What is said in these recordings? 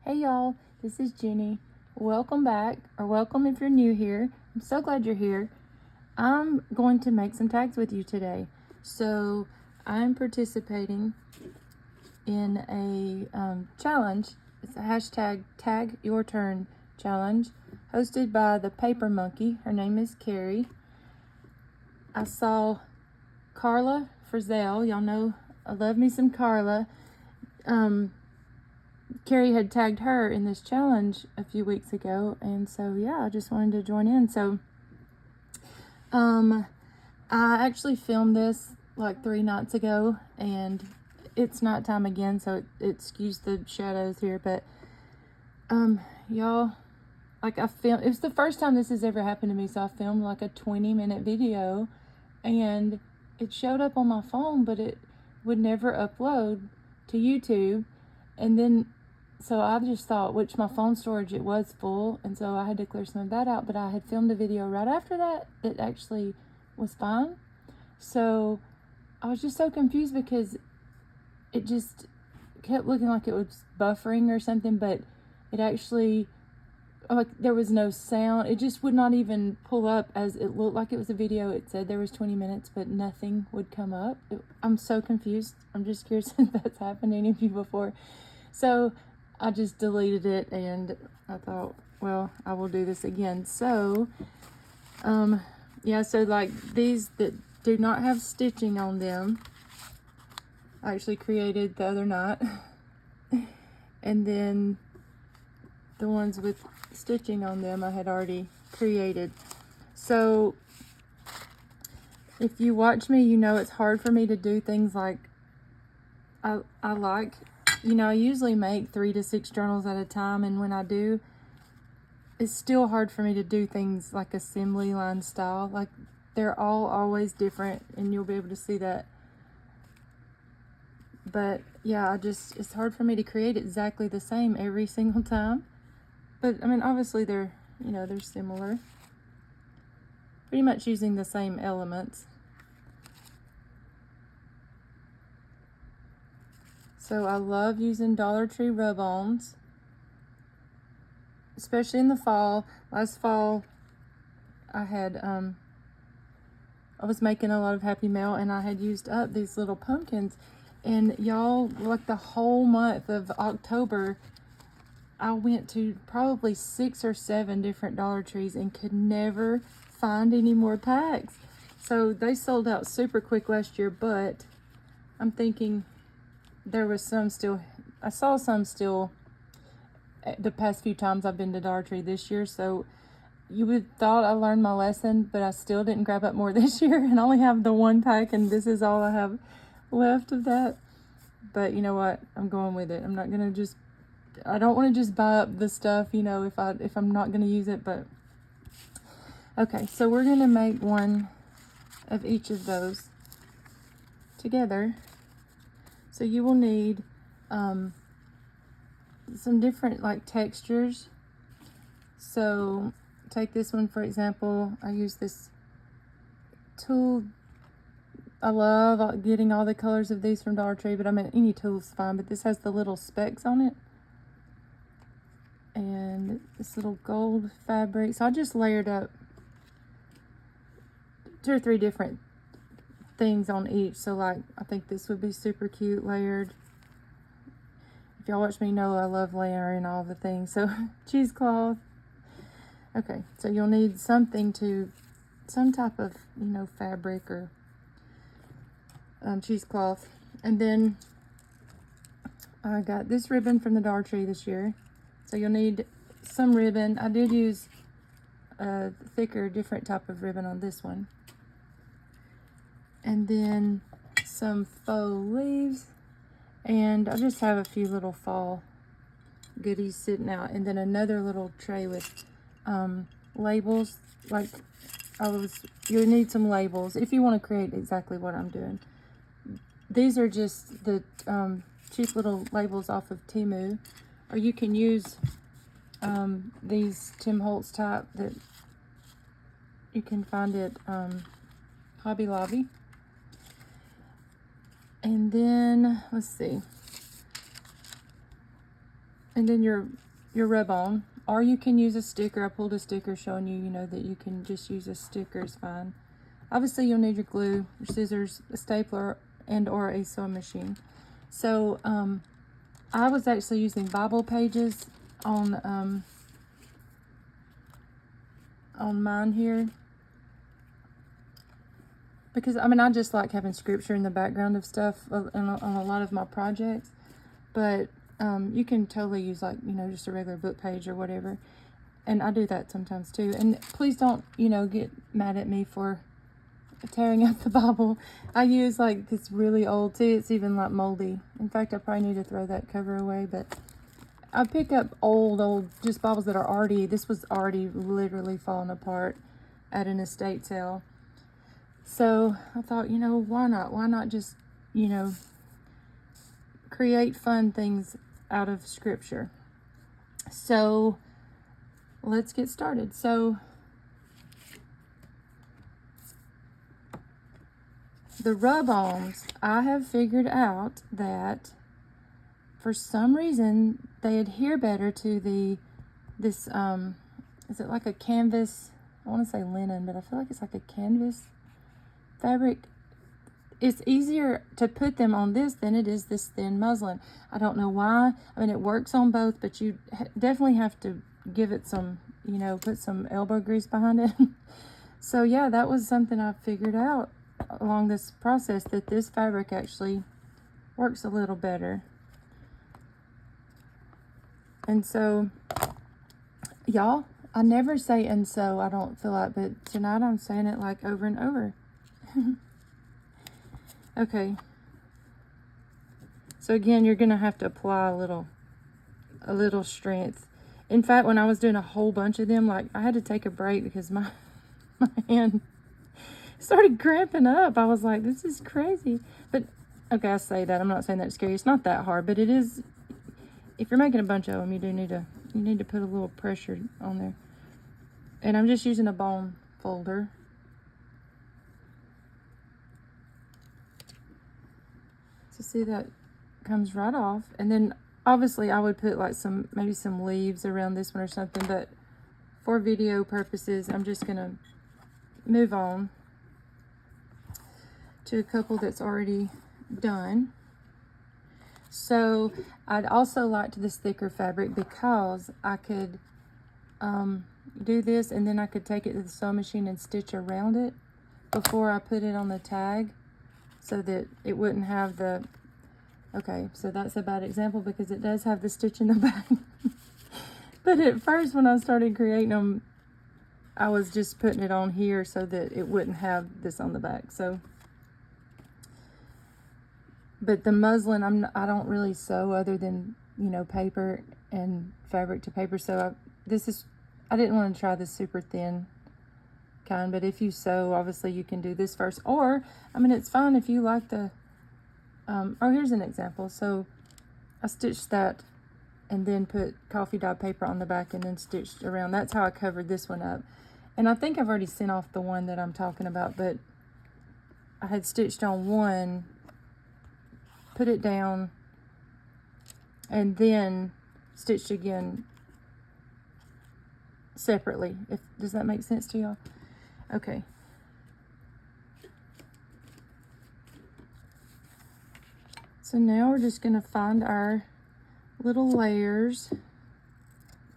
Hey y'all, this is Jenny. Welcome back, or welcome if you're new here. I'm so glad you're here. I'm going to make some tags with you today. So I'm participating in a challenge. It's a hashtag Tag Your Turn challenge hosted by the Paper Monkey. Her name is Carrie. I saw Carla Frizzell. Y'all know I love me some Carla. Carrie had tagged her in this challenge a few weeks ago, and so yeah, I just wanted to join in. So I actually filmed this like 3 nights ago, and it's nighttime again, so excuse the shadows here, but y'all, like it was the first time this has ever happened to me, so I filmed like a 20-minute video, and it showed up on my phone, but it would never upload to YouTube. And then so I just thought, which my phone storage, it was full, and so I had to clear some of that out, but I had filmed a video right after that actually was fine. So I was just so confused because it just kept looking like it was buffering or something, but it actually, like, there was no sound. It just would not even pull up as it looked like it was a video. It said there was 20 minutes, but nothing would come up. I'm so confused. I'm just curious if that's happened to any of you before. So I just deleted it, and I thought, well, I will do this again. So, yeah, so like these that do not have stitching on them, I actually created the other night. And then the ones with stitching on them I had already created. So if you watch me, you know it's hard for me to do things like I like, you know, I usually make 3 to 6 journals at a time, and when I do, it's still hard for me to do things like assembly line style. Like, they're all always different, and you'll be able to see that. But yeah, it's hard for me to create exactly the same every single time. But I mean, obviously they're similar, pretty much using the same elements. So I love using Dollar Tree rub-ons, especially in the fall. Last fall, I was making a lot of Happy Mail, and I had used up these little pumpkins. And y'all, like the whole month of October, I went to probably 6 or 7 different Dollar Trees and could never find any more packs. So they sold out super quick last year, but I'm thinking there was some still. I saw some still the past few times I've been to Dollar Tree this year. So you would thought I learned my lesson, but I still didn't grab up more this year, and I only have the 1 pack, and this is all I have left of that. But you know what? I'm going with it. I'm not gonna just. I don't want to just buy up the stuff, you know, if I'm not gonna use it. But okay, so we're gonna make one of each of those together. So you will need some different like textures. So take this one for example. I use this tool. I love getting all the colors of these from Dollar Tree, but I mean any tool's fine, but this has the little specks on it. And this little gold fabric. So I just layered up 2 or 3 different things on each. So like I think this would be super cute layered. If y'all watch me know I love layering all the things. So cheesecloth. Okay, so you'll need some type of, you know, fabric or cheesecloth. And then I got this ribbon from the Dollar Tree this year. So you'll need some ribbon. I did use a thicker, different type of ribbon on this one. And then some faux leaves. And I just have a few little fall goodies sitting out. And then another little tray with labels. Like, you'll need some labels if you want to create exactly what I'm doing. These are just the cheap little labels off of Temu. Or you can use these Tim Holtz type that you can find at Hobby Lobby. And then, let's see. And then your rub on, or you can use a sticker. I pulled a sticker showing you, you know, that you can just use a sticker is fine. Obviously you'll need your glue, your scissors, a stapler, and or a sewing machine. So I was actually using Bible pages on mine here, because I mean I just like having scripture in the background of stuff on a lot of my projects. But you can totally use, like, you know, just a regular book page or whatever. And I do that sometimes too. And please don't, you know, get mad at me for tearing up the Bible. I use like this really old too. It's even like moldy. In fact, I probably need to throw that cover away. But I pick up old just Bibles that are already, this was already literally falling apart at an estate sale. So I thought, you know, why not? Why not just, you know, create fun things out of scripture? So let's get started. So the rub-ons, I have figured out that for some reason they adhere better to this is it like a canvas? I want to say linen, but I feel like it's like a canvas fabric. It's easier to put them on this than it is this thin muslin. I don't know why. I mean, it works on both, but you definitely have to give it some, you know, put some elbow grease behind it. So yeah, that was something I figured out along this process, that this fabric actually works a little better. And so, y'all, I never say "and so," I don't feel like, but tonight I'm saying it like over and over. Okay. So again, you're gonna have to apply a little strength. In fact, when I was doing a whole bunch of them, like, I had to take a break because my hand started cramping up. I was like, this is crazy. But okay, I say that. I'm not saying that's scary. It's not that hard, but it is. If you're making a bunch of them, you need to put a little pressure on there. And I'm just using a bone folder. So see, that comes right off. And then obviously I would put like maybe some leaves around this one or something, but for video purposes, I'm just gonna move on to a couple that's already done. So I'd also liked this thicker fabric because I could do this, and then I could take it to the sewing machine and stitch around it before I put it on the tag, so that it wouldn't have the, okay, so that's a bad example because it does have the stitch in the back. But at first when I started creating them, I was just putting it on here so that it wouldn't have this on the back. So, but the muslin, I don't really sew other than, you know, paper and fabric to paper. So I didn't want to try this super thin kind, but if you sew, obviously you can do this first. Or, I mean, it's fine if you like the, oh, here's an example. So I stitched that and then put coffee dye paper on the back and then stitched around. That's how I covered this one up. And I think I've already sent off the one that I'm talking about, but I had stitched on one, put it down, and then stitched again separately. Does that make sense to y'all? Okay. So now we're just gonna find our little layers.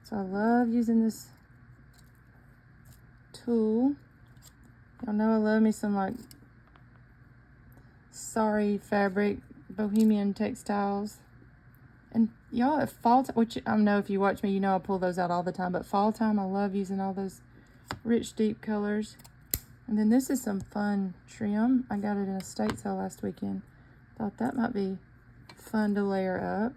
So I love using this tool. Y'all know I love me some like Sorry fabric, Bohemian Textiles. And y'all, at fall time, which I know if you watch me, you know I pull those out all the time, but fall time, I love using all those rich, deep colors. And then this is some fun trim. I got it in a estate sale last weekend. Thought that might be fun to layer up.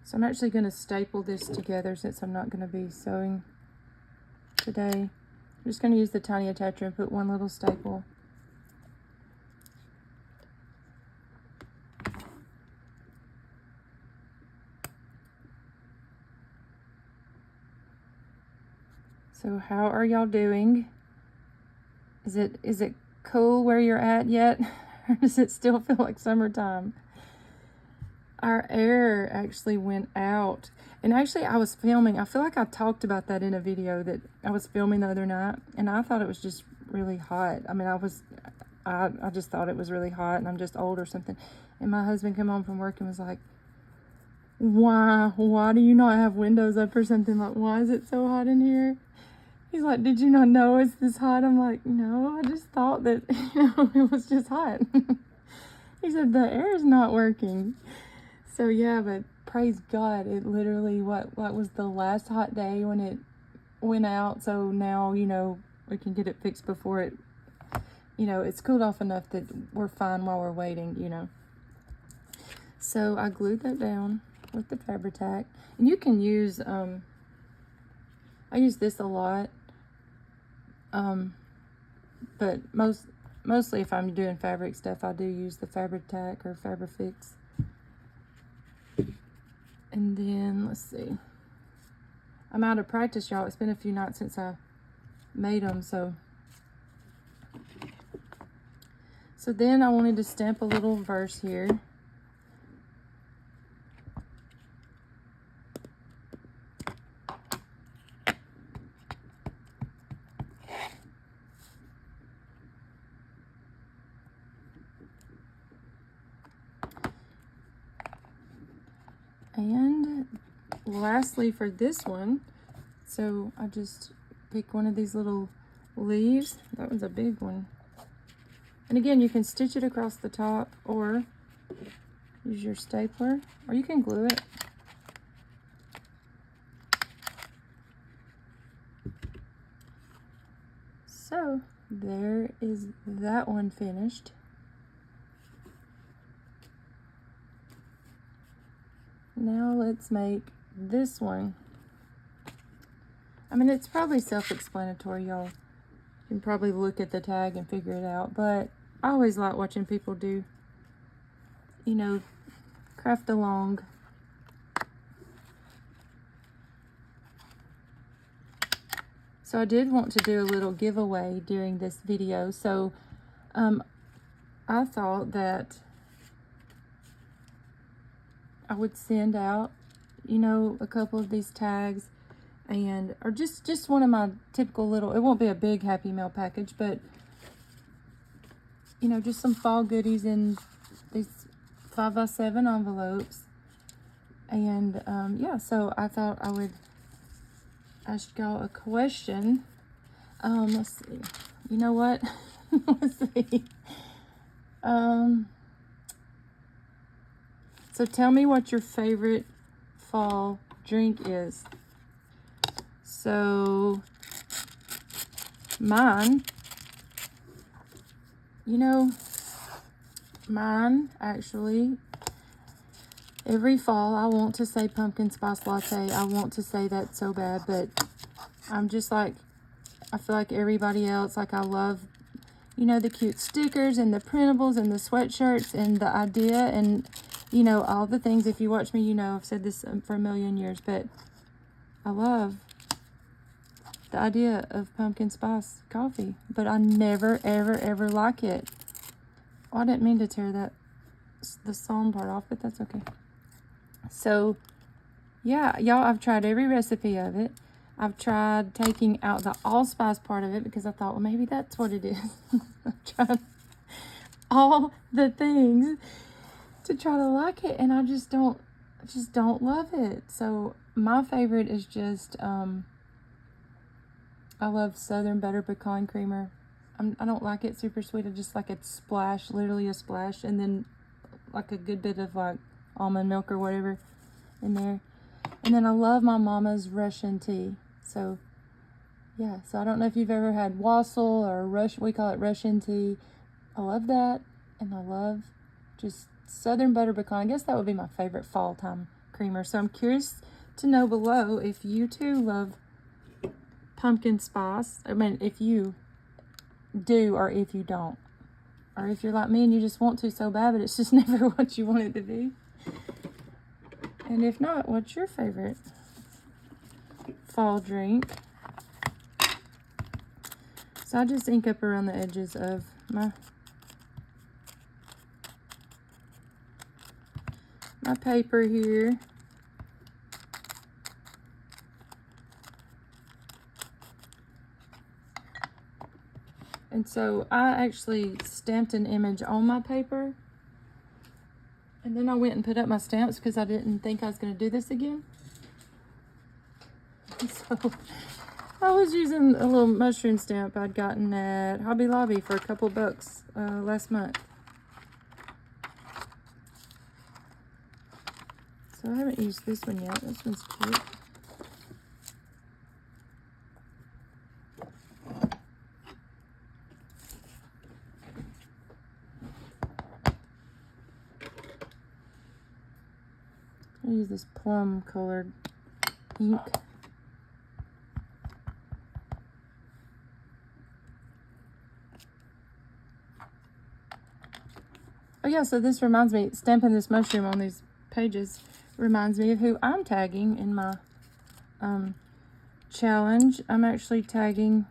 So I'm actually going to staple this together since I'm not going to be sewing today. I'm just going to use the tiny attacher and put one little staple. So how are y'all doing? Is it cool where you're at yet? Or does it still feel like summertime? Our air actually went out. And actually I was filming. I feel like I talked about that in a video that I was filming the other night. And I thought it was just really hot. I mean, I just thought it was really hot and I'm just old or something. And my husband came home from work and was like, why do you not have windows up or something? Like, why is it so hot in here? He's like, did you not know it's this hot? I'm like, no, I just thought that, it was just hot. He said, the air is not working. So yeah, but praise God, it literally, what was the last hot day when it went out? So now, we can get it fixed before it, it's cooled off enough that we're fine while we're waiting, So I glued that down with the Fabri-Tac. And you can use, I use this a lot. But mostly if I'm doing fabric stuff, I do use the Fabri-Tac or Fabri-Fix. And then, let's see. I'm out of practice, y'all. It's been a few nights since I made them, so then I wanted to stamp a little verse here. And lastly for this one, so I just pick one of these little leaves. That one's a big one. And again, you can stitch it across the top or use your stapler, or you can glue it. So there is that one finished. Now let's make this one. I mean, it's probably self-explanatory, y'all. You can probably look at the tag and figure it out, but I always like watching people do, craft along. So I did want to do a little giveaway during this video, so I thought that I would send out, a couple of these tags, and or just one of my typical little, it won't be a big Happy Mail package, but just some fall goodies in these 5x7 envelopes. And yeah, so I thought I would ask y'all a question. Let's see. You know what? Let's see. So tell me what your favorite fall drink is. So mine, mine actually, every fall I want to say pumpkin spice latte. I want to say that so bad, but I'm just like, I feel like everybody else, like I love, the cute stickers and the printables and the sweatshirts and the idea and, all the things. If you watch me, I've said this for a million years, but I love the idea of pumpkin spice coffee, but I never, ever, ever like it. Oh, I didn't mean to tear the song part off, but that's okay. So, yeah, y'all, I've tried every recipe of it. I've tried taking out the allspice part of it because I thought, well, maybe that's what it is. I've tried all the things to try to like it, and I just don't love it. So my favorite is just I love Southern Butter Pecan Creamer. I don't like it super sweet. I just like a splash, literally a splash, and then like a good bit of like almond milk or whatever in there. And then I love my mama's Russian tea. So yeah, so I don't know if you've ever had wassail or we call it Russian tea. I love that, and I love just Southern Butter Pecan. I guess that would be my favorite fall time creamer. So I'm curious to know below if you too love pumpkin spice. I mean, if you do or if you don't. Or if you're like me and you just want to so bad, but it's just never what you want it to be. And if not, what's your favorite fall drink? So I just ink up around the edges of my paper here. And so I actually stamped an image on my paper. And then I went and put up my stamps because I didn't think I was going to do this again. So I was using a little mushroom stamp I'd gotten at Hobby Lobby for a couple bucks last month. So I haven't used this one yet. This one's cute. I use this plum colored ink. Oh yeah, so this reminds me, stamping this mushroom on these pages reminds me of who I'm tagging in my challenge. I'm actually tagging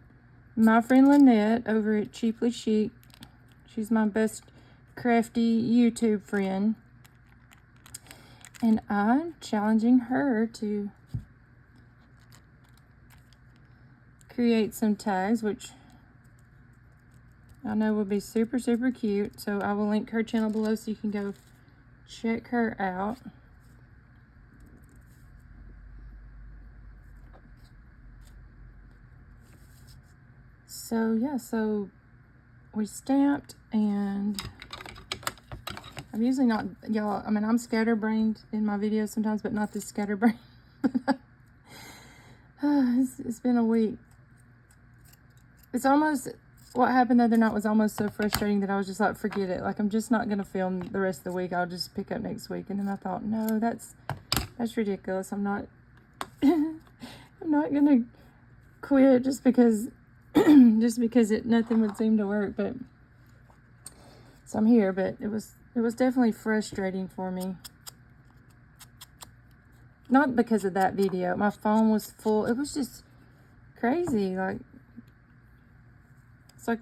my friend Lynette over at Cheaply Chic. She's my best crafty YouTube friend. And I'm challenging her to create some tags, which I know will be super, super cute. So I will link her channel below so you can go check her out. So yeah, so we stamped, and I'm usually not, y'all, I mean, I'm scatterbrained in my videos sometimes, but not this scatterbrained. It's been a week. It's almost, what happened the other night was almost so frustrating that I was just like, forget it. Like, I'm just not going to film the rest of the week. I'll just pick up next week. And then I thought, no, that's ridiculous. I'm not, I'm not going to quit just because, nothing would seem to work. But, so I'm here, but it was definitely frustrating for me. Not because of that video. My phone was full. It was just crazy. Like, it's like,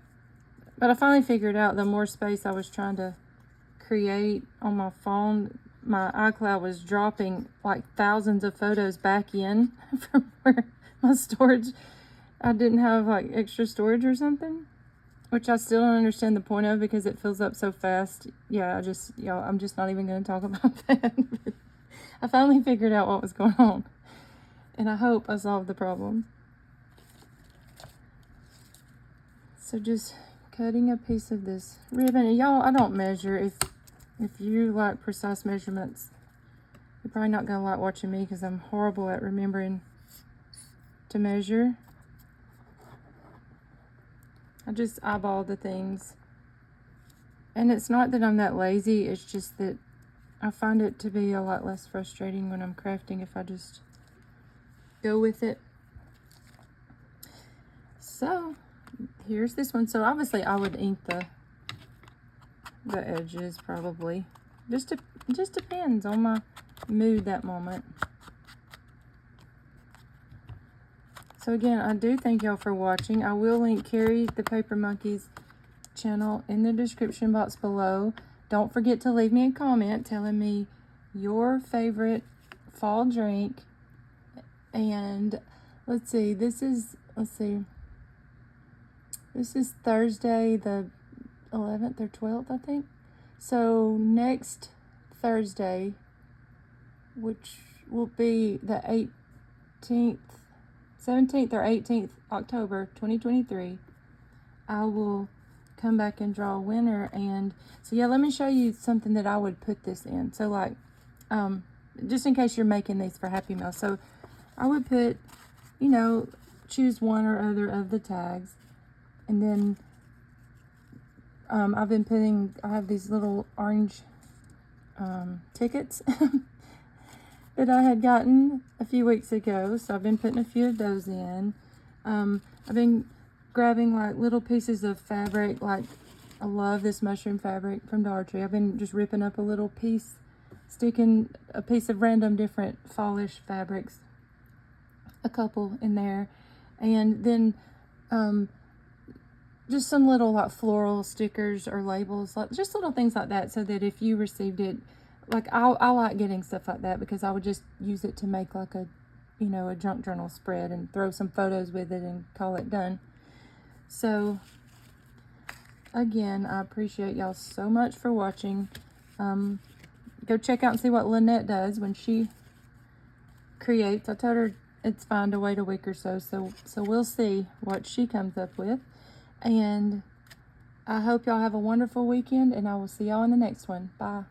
but I finally figured out the more space I was trying to create on my phone, my iCloud was dropping like thousands of photos back in from where my storage, I didn't have like extra storage or something, which I still don't understand the point of because it fills up so fast. Yeah, I'm just not even going to talk about that. I finally figured out what was going on, and I hope I solved the problem. So just cutting a piece of this ribbon. And y'all, I don't measure. If you like precise measurements, you're probably not going to like watching me because I'm horrible at remembering to measure. I just eyeball the things. And it's not that I'm that lazy, it's just that I find it to be a lot less frustrating when I'm crafting if I just go with it. So here's this one. So obviously I would ink the edges probably. Just depends on my mood that moment. So again, I do thank y'all for watching. I will link Carrie the Paper Monkey's channel in the description box below. Don't forget to leave me a comment telling me your favorite fall drink. And let's see, this is Thursday the 11th or 12th, I think. So next Thursday, which will be the 17th or 18th October 2023, I will come back and draw a winner. And so yeah, let me show you something that I would put this in. So like, just in case you're making these for Happy Meal. So I would put, you know, choose one or other of the tags. And then I have these little orange tickets that I had gotten a few weeks ago. So I've been putting a few of those in. I've been grabbing like little pieces of fabric. Like, I love this mushroom fabric from Dollar Tree. I've been just ripping up a little piece, sticking a piece of random different fallish fabrics, a couple in there. And then just some little like floral stickers or labels, like just little things like that, so that if you received it, like I like getting stuff like that because I would just use it to make like a, you know, a junk journal spread and throw some photos with it and call it done. So again, I appreciate y'all so much for watching. Go check out and see what Lynette does when she creates. I told her it's fine to wait a week or so, so we'll see what she comes up with. And I hope y'all have a wonderful weekend, and I will see y'all in the next one. Bye.